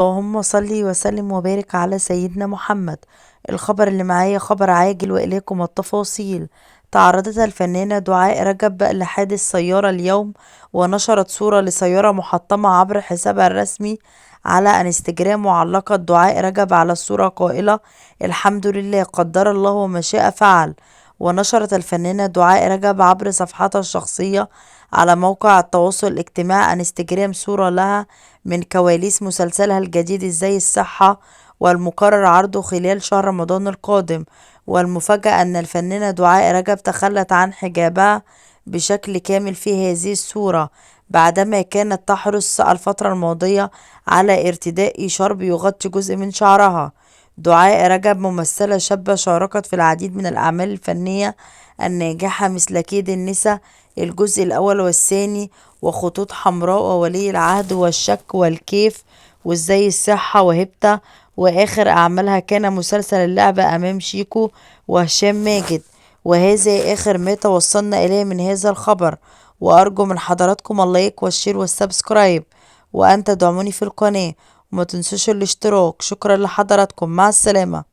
اللهم صل وسلم وبارك على سيدنا محمد. الخبر اللي معايا خبر عاجل وإليكم التفاصيل. تعرضت الفنانة دعاء رجب لحادث سيارة اليوم، ونشرت صورة لسيارة محطمة عبر حسابها الرسمي على انستجرام. وعلقت دعاء رجب على الصورة قائلة: الحمد لله، قدر الله وما شاء فعل. ونشرت الفنانة دعاء رجب عبر صفحتها الشخصية على موقع التواصل الاجتماعي انستجرام صورة لها من كواليس مسلسلها الجديد ازاي الصحة، والمقرر عرضه خلال شهر رمضان القادم. والمفاجأة أن الفنانة دعاء رجب تخلت عن حجابها بشكل كامل في هذه الصورة، بعدما كانت تحرص الفترة الماضية على ارتداء شرب يغطي جزء من شعرها. دعاء رجب ممثلة شابة شاركت في العديد من الأعمال الفنية الناجحة مثل كيد النساء الجزء الأول والثاني، وخطوط حمراء، وولي العهد، والشك، والكيف، وازاي الصحة، وهبتة. وآخر أعمالها كان مسلسل اللعبة أمام شيكو وهشام ماجد. وهذا آخر ما توصلنا إليه من هذا الخبر، وأرجو من حضراتكم اللايك والشير والسبسكرايب، وأن تدعموني في القناة، وما تنسوش الاشتراك. شكرا لحضراتكم، مع السلامة.